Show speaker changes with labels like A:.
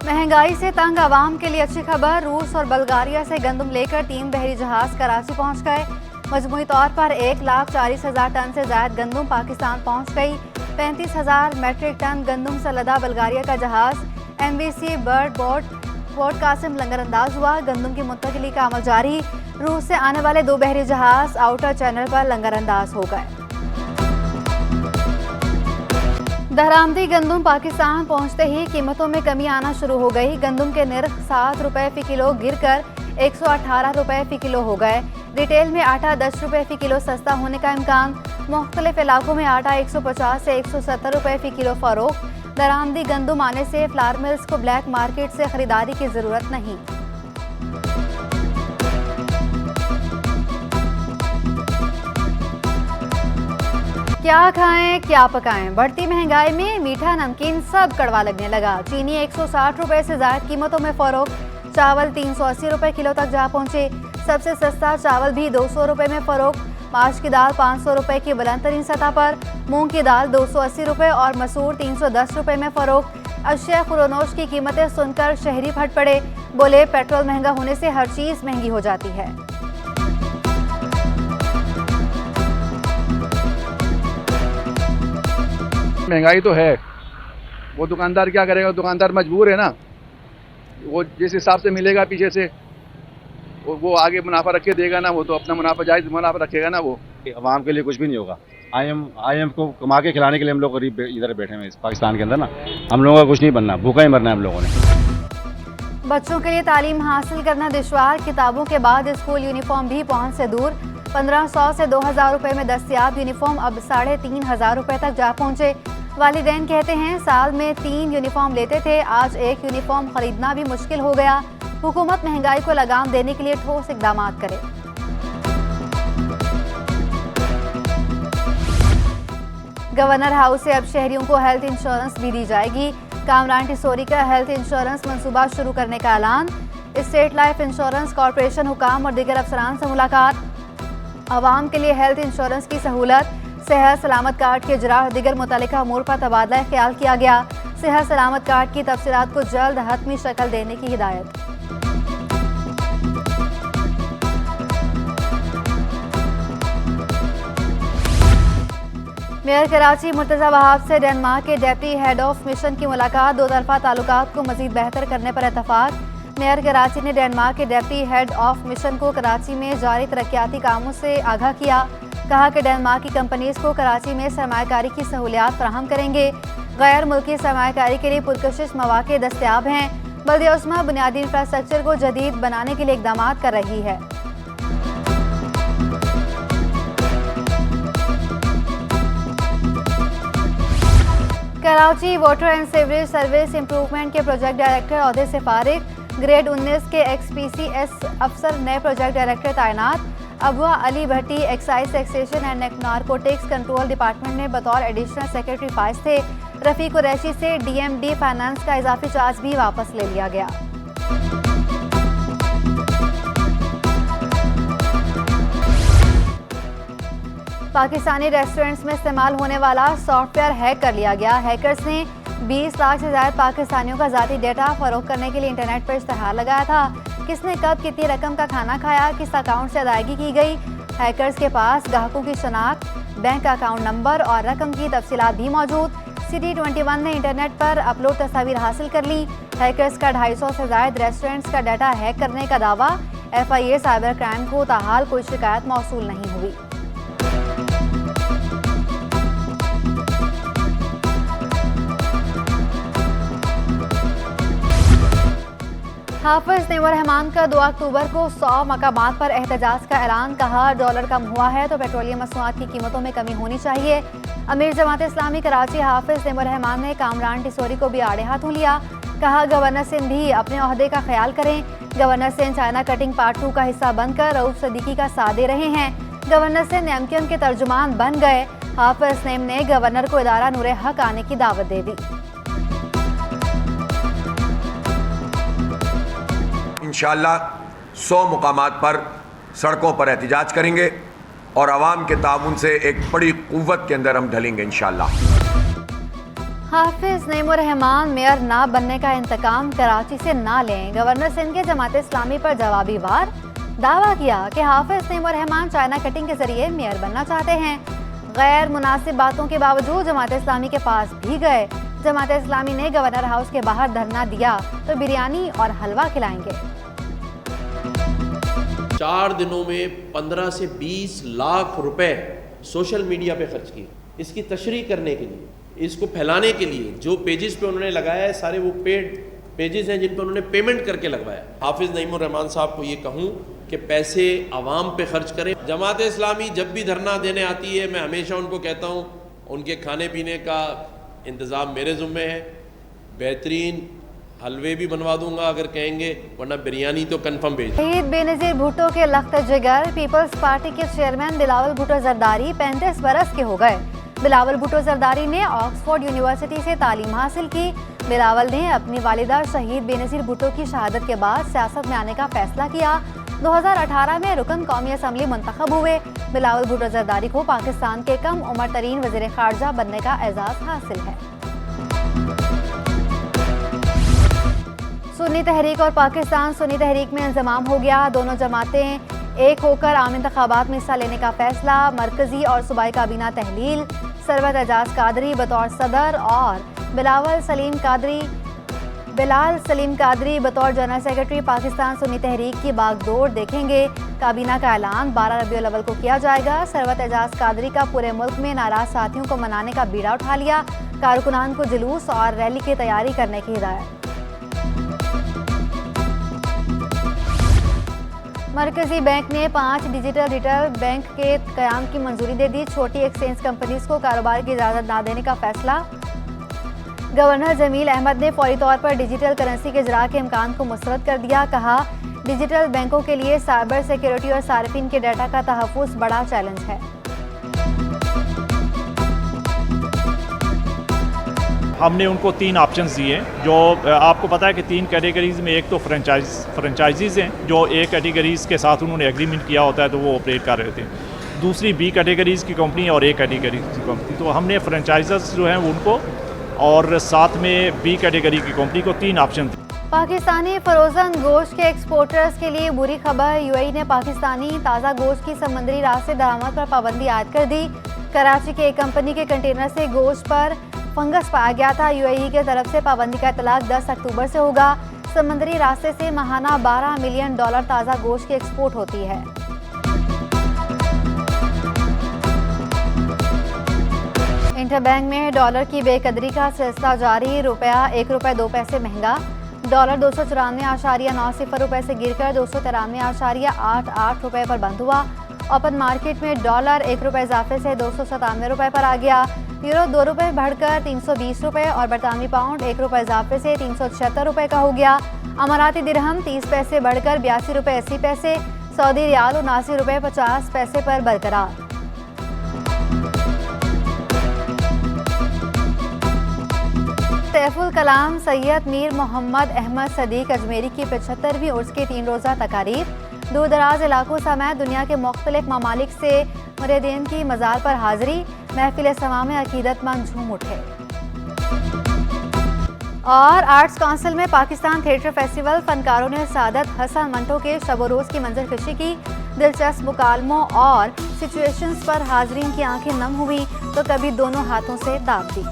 A: महंगाई से तंग आवाम के लिए अच्छी खबर। रूस और बल्गारिया से गंदम लेकर 3 बहरी जहाज कराची पहुंच गए। मजमूई तौर पर 1,40,000 टन से ज्यादा गंदम पाकिस्तान पहुंच गई। 35,000 मैट्रिक टन गंदम से लदा बल्गारिया का जहाज NBC बर्ड पोर्ट कासिम लंगरअंदाज हुआ। गंदम की मुंतकिली का अमल जारी। रूस से आने वाले 2 बहरी जहाज आउटर चैनल पर लंगरअंदाज हो गए। दरामदी गंदम पाकिस्तान पहुंचते ही कीमतों में कमी आना शुरू हो गई। गंदम के निर्ख 7 रुपए फी किलो गिरकर 118 रुपए फी किलो हो गए। रिटेल में आटा 10 रुपए फी किलो सस्ता होने का इम्कान। मुख्तलिफ इलाकों में आटा 150 से 170 रुपए फी किलो फरोख्त। दरामदी गंदम आने से फ्लावर मिल्स को ब्लैक मार्केट से खरीदारी की जरूरत नहीं। क्या खाएं क्या पकाएं, बढ़ती महंगाई में मीठा नमकीन सब कड़वा लगने लगा। चीनी 160 रुपए से ज्यादा कीमतों में फरोख्त। चावल 380 रुपए किलो तक जा पहुंचे। सबसे सस्ता चावल भी 200 रुपए में फरोख्त। माश की दाल 500 रुपए की बुलंद तरीन सतह पर। मूंग की दाल 280 रुपए और मसूर 310 रुपए में फरोख्त। अशिया खुरोनोश की कीमतें सुनकर शहरी फट पड़े। बोले पेट्रोल महंगा होने से हर चीज महंगी हो जाती है।
B: महंगाई तो है, वो दुकानदार क्या करेगा? दुकानदार मजबूर है ना, वो जिस हिसाब से मिलेगा पीछे से वो आगे मुनाफा रख के देगा ना, वो तो अपना मुनाफा जायज मुनाफा रखेगा ना। वो
C: अवाम के लिए कुछ भी नहीं होगा। IM को कमा के खिलाने के लिए हम लोग गरीब इधर बैठे हैं इस पाकिस्तान के अंदर ना। हम लोगों का कुछ नहीं बनना, भूखा ही मरना है हम लोगों ने।
A: बच्चों के लिए तालीम हासिल करना दुश्वार। किताबों के बाद स्कूल यूनिफॉर्म भी पहुंच से दूर। 1500 से 2000 रुपए में दस्तियाब यूनिफॉर्म अब 3500 रुपए तक जा पहुंचे। वालिदैन कहते हैं साल में 3 यूनिफॉर्म लेते थे, आज एक यूनिफॉर्म खरीदना भी मुश्किल हो गया। हुकूमत महंगाई को लगाम देने के लिए ठोस इकदाम करे। गवर्नर हाउस से अब शहरियों को हेल्थ इंश्योरेंस भी दी जाएगी। कामरान टिसोरी का हेल्थ इंश्योरेंस मंसूबा शुरू करने का ऐलान। स्टेट लाइफ इंश्योरेंस कॉरपोरेशन हुकाम और दीगर अफसरान से मुलाकात। आवाम के लिए हेल्थ इंश्योरेंस की सहूलत। सेहत सलामत कार्ड के इजरा और दीगर मुतल्लिका अमूर पर तबादला ख्याल किया गया। सेहत सलामत कार्ड की तफसीलात को जल्द हतमी शक्ल देने की हिदायत। मेयर कराची मुर्तजा वहाब से डेनमार्क के डेप्टी हेड ऑफ मिशन की मुलाकात। 2 तरफा ताल्लुकात को मजीद बेहतर करने पर इतफाक। मेयर कराची ने डेनमार्क के डेप्टी हेड ऑफ मिशन को कराची में जारी तरक्याती कामों से आगाह किया। कहा कि डेनमार्क की कंपनीज को कराची में सरमायाकारी की सहूलियात फराहम करेंगे। गैर मुल्की सरमायाकारी के लिए पुरकशिश मौके दस्तयाब हैं। बल्दिया उस्मा बुनियादी इंफ्रास्ट्रक्चर को जदीद बनाने के लिए इकदाम कर रही है। Karachi water and sewerage service improvement के प्रोजेक्ट डायरेक्टर ओहदे से फारिग। ग्रेड 19 के XPCS अफसर नए प्रोजेक्ट डायरेक्टर तैनात। अबवा Ali Bhatti excise taxation and narcotics control department में बतौर एडिशनल सेक्रेटरी फाइज थे। रफ़ी कुरैशी से DMD फाइनेंस का इजाफी चार्ज भी वापस ले लिया गया। पाकिस्तानी रेस्टोरेंट्स में इस्तेमाल होने वाला सॉफ्टवेयर हैक कर लिया गया। हैकर्स ने 20 लाख से ज्यादा पाकिस्तानियों का ज़ाती डेटा फरोख्त करने के लिए इंटरनेट पर इश्तहार लगाया था। किसने कब कितनी रकम का खाना खाया, किस अकाउंट से अदायगी की गई। हैकर्स के पास ग्राहकों की शनाख्त, बैंक अकाउंट नंबर और रकम की तफसीलात भी मौजूद। City21 ने इंटरनेट पर अपलोड तस्वीर हासिल कर ली। हैकर्स का 250 से ज्यादा रेस्टोरेंट्स का डाटा हैक करने का दावा। FIA साइबर क्राइम को ताहाल कोई शिकायत मौसूल नहीं हुई। हाफिज नेवर रहमान का 2 अक्टूबर को 100 मकामात पर एहतजाज का ऐलान। कहा डॉलर कम हुआ है तो पेट्रोलियम मसनूआत की कीमतों में कमी होनी चाहिए। अमीर जमात इस्लामी कराची हाफिज नेवर रहमान ने कामरान टिसोरी को भी आड़े हाथों लिया। कहा गवर्नर सिंध भी अपने ओहदे का ख्याल करें। Governor Sindh China cutting part 2 का हिस्सा बनकर रऊफ सदीकी का साथ दे रहे हैं। गवर्नर सिंध MQM के तर्जुमान बन गए। हाफिज नेम ने गवर्नर को इदारा नूर हक आने की दावत दे दी।
D: इंशाअल्लाह 100 मुकामात पर सड़कों पर एहतजाज करेंगे और आवाम के ताउन से एक बड़ी कुव्वत के अंदर हम ढलेंगे इंशाअल्लाह।
A: हाफिज नईमुर रहमान मेयर ना बनने का इंतकाम कराची से ना लें। गवर्नर सिंध के जमात इस्लामी पर जवाबी वार। दावा किया कि हाफिज नईमुर रहमान चाइना कटिंग के जरिए मेयर बनना चाहते हैं। गैर मुनासिब बातों के बावजूद जमात इस्लामी के पास भी गए। जमात इस्लामी ने गवर्नर हाउस के बाहर धरना दिया तो बिरयानी और हलवा खिलाएंगे।
E: 4 दिनों में 15 से 20 लाख रुपए सोशल मीडिया पे खर्च किए, इसकी तशरीह करने के लिए, इसको फैलाने के लिए। जो पेजेस पे उन्होंने लगाया है सारे वो पेड पेजेस हैं जिन पर उन्होंने पेमेंट करके लगवाया। हाफिज नईमुर रहमान साहब को ये कहूँ कि पैसे आवाम पे खर्च करें। जमात इस्लामी जब भी धरना देने आती है मैं हमेशा उनको कहता हूँ उनके खाने पीने का इंतज़ाम मेरे ज़ुम्मे है। बेहतरीन हलवे भी बनवा दूंगा अगर कहेंगे, वरना बिरयानी तो कंफर्म भेज।
A: शहीद बेनज़ीर भुट्टो के लख्त जिगर पीपल्स पार्टी के चेयरमैन बिलावल भुट्टो जरदारी 35 बरस के हो गए। बिलावल भुट्टो जरदारी ने ऑक्सफोर्ड यूनिवर्सिटी से तालीम हासिल की। बिलावल ने अपनी वालिदा शहीद बेनज़ीर भुट्टो की शहादत के बाद सियासत में आने का फैसला किया। 2018 में रुकन कौमी असम्बली मुंतखब हुए। बिलावल भुट्टो जरदारी को पाकिस्तान के कम उम्र तरीन वज़ीर ख़ारजा बनने का एजाज़ हासिल है। सुन्नी तहरीक और पाकिस्तान सुन्नी तहरीक में इंज़माम हो गया। दोनों जमातें एक होकर आम इंतखाबात में हिस्सा लेने का फैसला। मरकजी और सूबाई काबीना तहलील। सरवत एजाज कादरी बतौर सदर और बिलाल सलीम कादरी बतौर जनरल सेक्रेटरी पाकिस्तान सुन्नी तहरीक की बागडोर देखेंगे। काबीना का ऐलान 12 रबीउल अव्वल को किया जाएगा। सरवत एजाज कादरी का पूरे मुल्क में नाराज साथियों को मनाने का बीड़ा उठा लिया। कारकुनान को जुलूस और रैली की तैयारी करने की हिदायत। मरकजी बैंक ने 5 डिजिटल रिटेल बैंक के क़याम की मंजूरी दे दी। छोटी एक्सचेंज कंपनीज को कारोबार की इजाज़त न देने का फैसला। गवर्नर जमील अहमद ने फौरी तौर पर डिजिटल करेंसी के इजरा के इम्कान को मुस्तरद कर दिया। कहा, डिजिटल बैंकों के लिए साइबर सिक्योरिटी और सार्फिन के डाटा का तहफ़्फ़ुज़ बड़ा चैलेंज है।
F: हमने उनको 3 ऑप्शंस दिए जो आपको पता है कि 3 कैटेगरीज़ में, एक तो फ्रेंचाइजीज़ हैं जो A कैटेगरीज़ के साथ उन्होंने एग्रीमेंट किया होता है तो वो ऑपरेट कर रहे थे। दूसरी B कैटेगरीज़ की कंपनी और A कैटेगरीज़ की कंपनी। तो हमने फ्रेंचाइजर्स जो हैं उनको और साथ में B कैटेगरी की कंपनी को 3 ऑप्शन थे।
A: पाकिस्तानी फ्रोज़न गोश्त के एक्सपोर्टर्स के लिए बुरी खबर। UAE ने पाकिस्तानी ताज़ा गोश्त की समुद्री राह से दरामद पर पाबंदी आयद कर दी। कराची के एक कंपनी के कंटेनर से गोश्त पर फंगस पाया गया था। UAE की तरफ से पाबंदी का इतलाक 10 अक्टूबर से होगा। समुद्री रास्ते से माहाना $12 मिलियन ताज़ा गोश्त की एक्सपोर्ट होती है। इंटरबैंक में डॉलर की बेकदरी का सिलसिला जारी। रुपया ₹1.02 महंगा। डॉलर 294.90 रुपये से गिरकर 293.88 रुपये पर बंद हुआ। ओपन मार्केट में डॉलर ₹1 इजाफे से 297 रुपये पर आ गया। यूरो ₹2 बढ़कर 320 रुपये और बरतानवी पाउंड ₹1 इजाफे से 376 रुपये का हो गया। अमाराती दिरहम 30 पैसे बढ़कर ₹82.80। सऊदी रियाल ₹79.50 पर बरकरार। सैफुल कलाम सैयद मीर मोहम्मद अहमद सदीक अजमेरी की 75वीं उर्स की 3 रोज़ा तकारीब। दूर दराज इलाकों समेत दुनिया के मुख्तलिफ ममालिक से मुरीदीन की मज़ार पर हाज़िरी। महफिल समा में अकीदतमंद झूम उठे। और आर्ट्स काउंसिल में पाकिस्तान थिएटर फेस्टिवल। फनकारों ने सादत हसन मंटो के शब रोज़ की मंजरकशी की। दिलचस्प मुकालमों और सिचुएशंस पर हाज़रीन की आंखें नम हुई तो कभी दोनों हाथों से दाब दी।